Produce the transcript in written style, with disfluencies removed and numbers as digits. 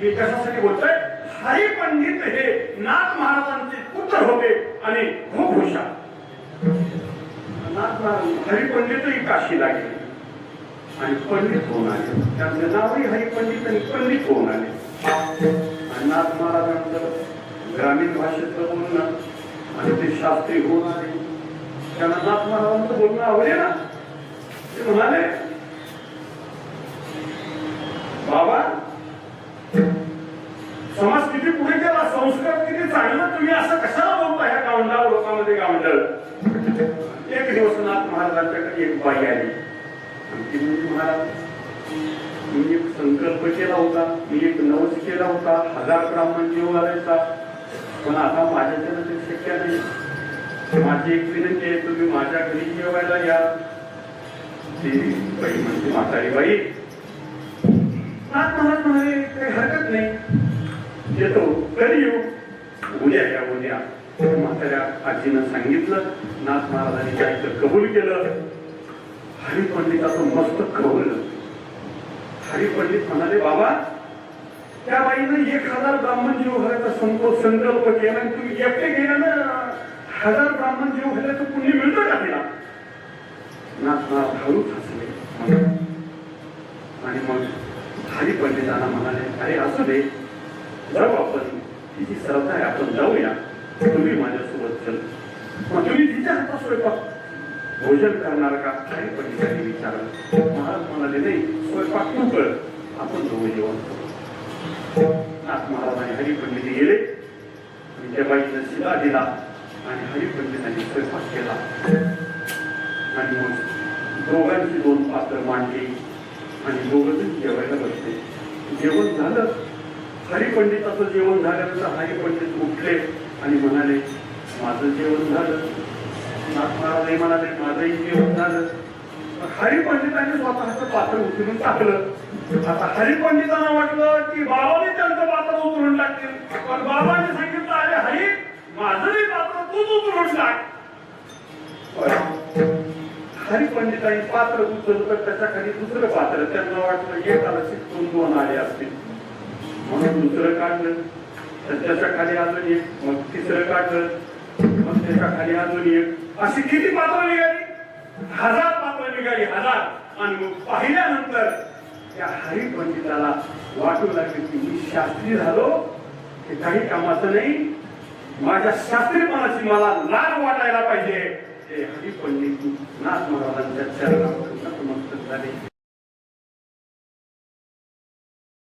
मी कशासाठी बोलतोय? हरी पंडित हे नाथ महाराजांचे पुत्र होते आणि खूप हुशार. नाथ महाराज हरी पंडितही काशीला गेले आणि पंडित होऊन आले. त्यांचं नावही हरी पंडित आणि पंडित होऊन आले. आणि नाथ महाराजांचं ग्रामीण भाषेतलं बोलणं आणि ते शास्त्री होऊन आले. त्यांना नाथ महाराजांचं बोलणं आवडले ना. ते म्हणाले, बाबा समाज किती पुढे गेला, संस्कार किती चांगला, तुम्ही असं कशाला बोलता ह्या गावंढाळ लोकांमध्ये गावंढळ. एक दिवस नाथ महाराजांच्याकडे एक बाई आली. महाराज मी एक संकल्प केला होता, मी एक नवस केला होता, 1000 ब्राह्मण जीव घालायचा, पण आता माझ्याच्यानं ते शक्य नाही. माझी एक विनंती आहे, तुम्ही माझ्या घरी जेवायला या. ती बाई म्हणते, म्हातारी बाई. नाथ महाराज म्हणाले, काही हरकत नाही, येतो, कधी येऊ? उद्या या, उद्या. म्हाताऱ्या आजीनं सांगितलं. नाथ महाराजांनी जायचं कबूल केलं. हरी पंडिताचं मस्तक खवळलं. हरी पंडित म्हणाले, बाबा त्या बाईनं 1000 ब्राह्मण जीव घालायचा संकल्प केला आणि तुम्ही एकटे गेल्यानं 1000 ब्राह्मण जीव घालायचं पुण्य मिळतं का तिला? नाथ महाराज हळूच हसले आणि मग हरी पंडितांना म्हणाले, अरे असू दे, जाऊ आपण, तिची श्रद्धा आहे, आपण जाऊया, तुम्ही माझ्यासोबत चल. मग तुम्ही तिच्या हातात स्वयंपाक भोजन करणार का? हरी पंडितांनी विचारलं. महाराज म्हणाले, नाही, स्वयंपाक तू कर, आपण दोघं जेवण करू. नाथ महाराजांनी हरी पंडित गेले आणि त्या बाईला शिला दिला आणि हरी पंडितांनी स्वयंपाक केला आणि मग दोघांची 2 पात्र मांडली आणि दोघं जेवायला बसले. जेवण झालं. हरी पंडिताचं जेवण झाल्यानंतर हरी पंडित उठले आणि म्हणाले, माझं जेवण झालं. नाथ महाराज म्हणाले, माझंही जेवण झालं. हरी पंडितांनी स्वतःचं पात्र उचलून टाकलं. आता हरी पंडितांना वाटलं की बाबाने त्यांचं पात्र उचलून टाकतील, पण बाबाने सांगितलं, अरे हरी, माझंही पात्र तूच उचलून टाक. हरी पंडितांनी पात्र उचललं तर त्याच्या खाली दुसरं पात्र. त्यांना वाटलं एकाला शिकून 2 आले असतील, म्हणून दुसरं काढलं. त्याच्या खाली अजून एक, मग तिसरं काढलं, मग त्याच्या खाली अजून एक. अशी किती पात्र निघाली? 1000 पात्र निघाली, 1000. आणि मग पाहिल्यानंतर त्या हरी पंडिताला वाटू लागले की मी शास्त्री झालो हे काही कामाचं नाही, माझ्या शास्त्रीपणाची मला लाज वाटायला पाहिजे. ते हरी पंडित नाथ महाराजांच्या चरणावर नतमस्तक झाले.